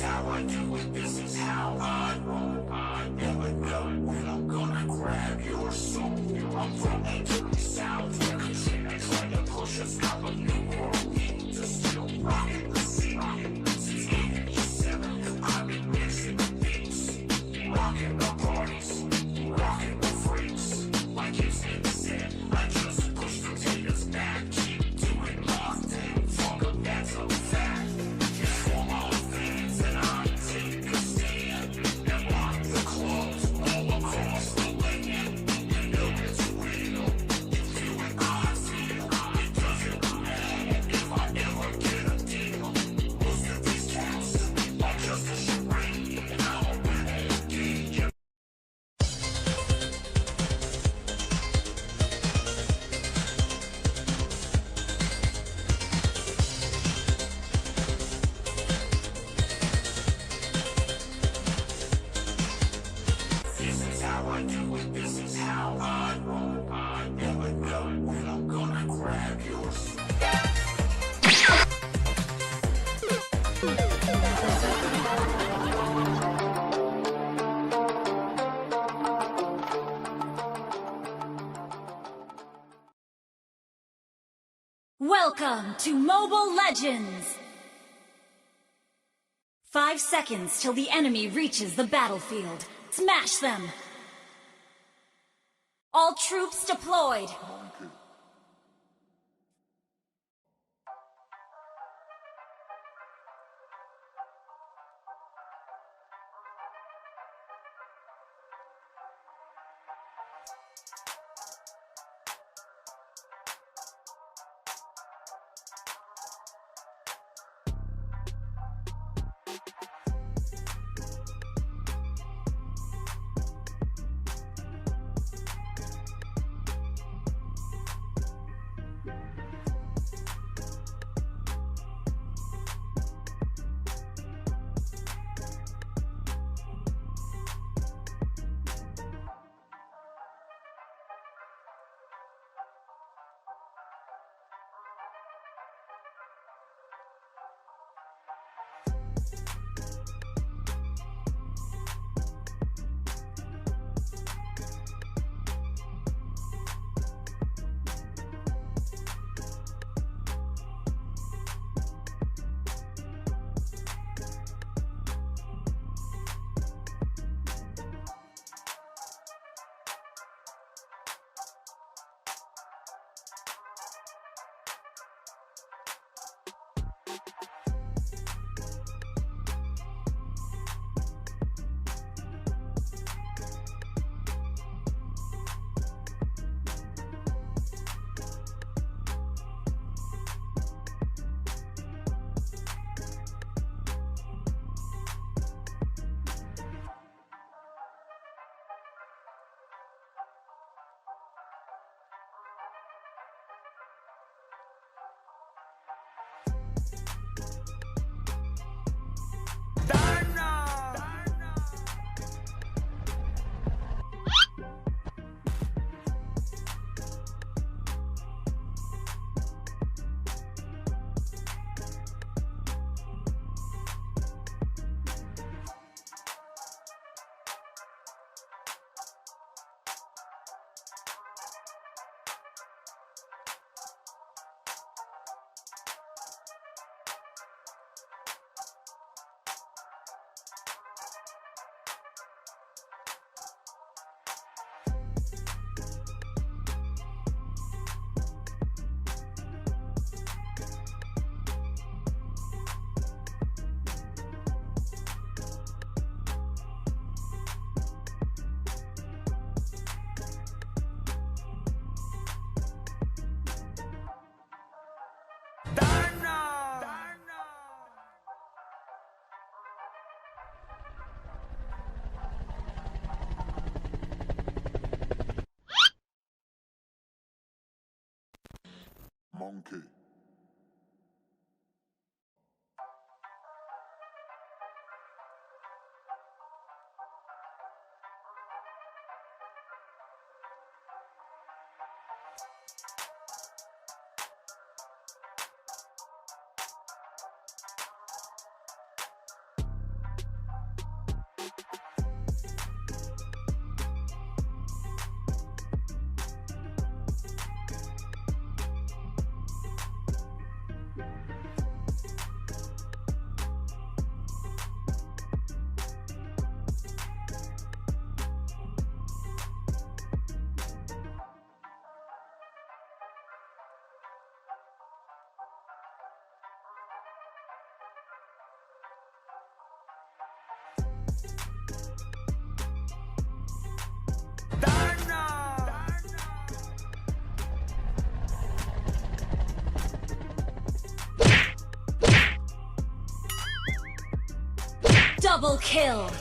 how I do it, this is how I roll. I never know when I'm gonna grab your soul. I'm from the dirty south, where Katrina tried to push us out of New Orleans. Still rocking the scene since '87. I've been mixing the beats, rocking the parties, rocking the freaks. Like you said, I just push potatoes back, keep doing my thing. Fuck up, that's a fact. It's for my fans, and I take a stand and rock the clubs all across the land. You know it's real. You feel what I feel. It doesn't matter if I ever get a deal. Most of these cats are just a charade, and I'll win all game. This is how I do it, this is how I roll. I never know when I'm gonna grab your soul. Welcome to Mobile Legends! 5 seconds till the enemy reaches the battlefield. Smash them! All troops deployed! Monkey. Double kill!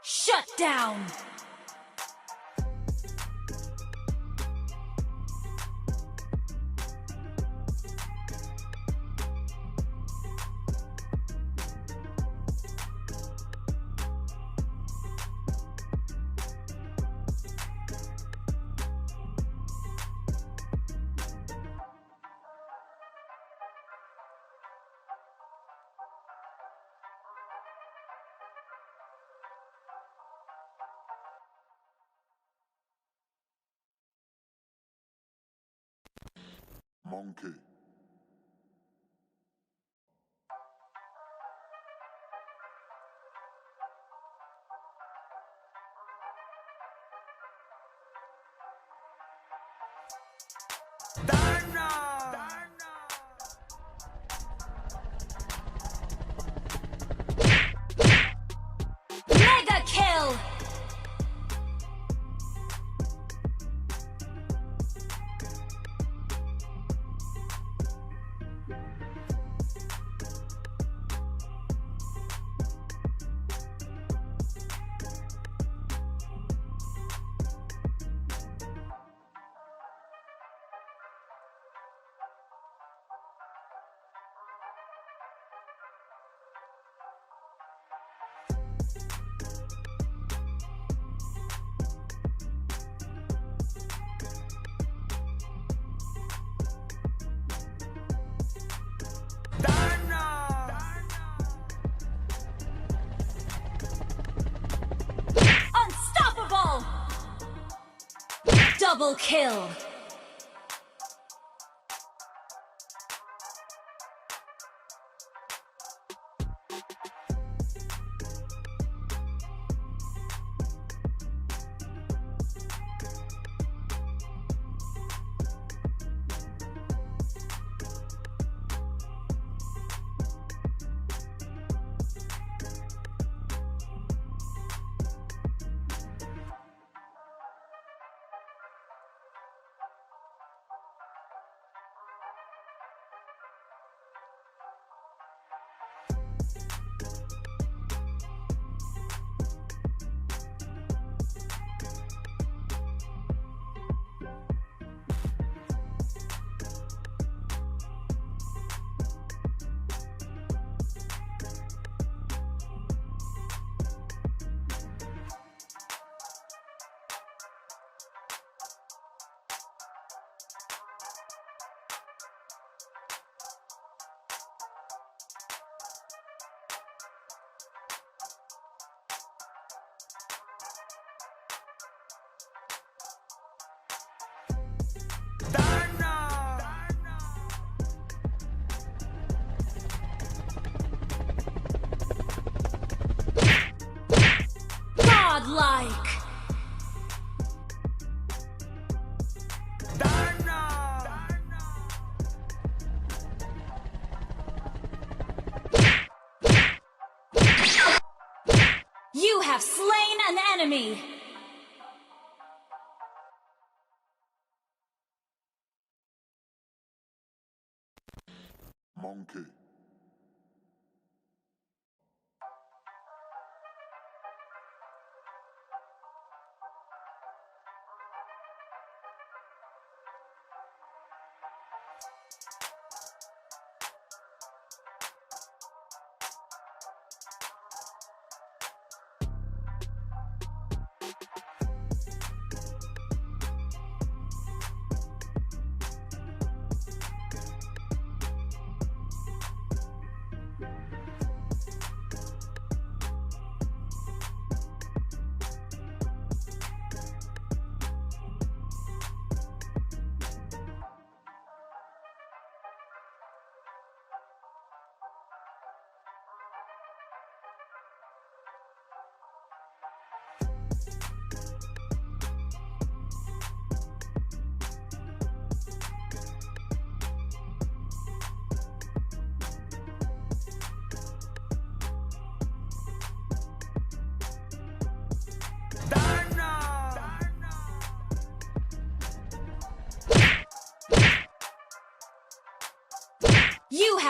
Shut down! Monkey. Mega kill! Unstoppable! Double kill! Godlike! You have slain an enemy! Monkey.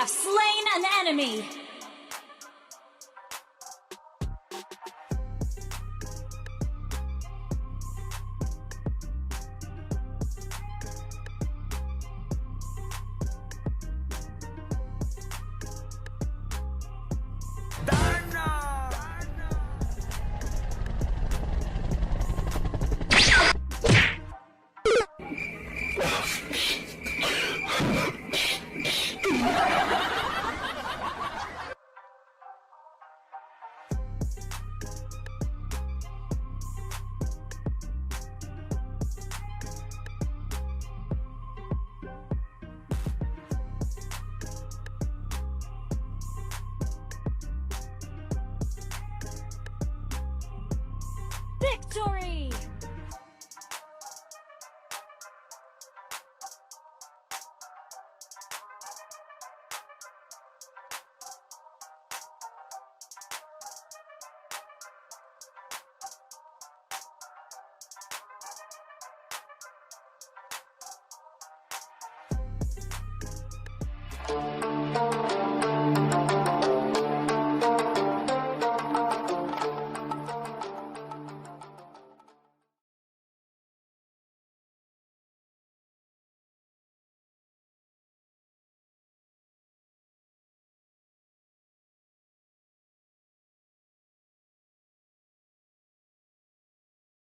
have slain an enemy! Victory!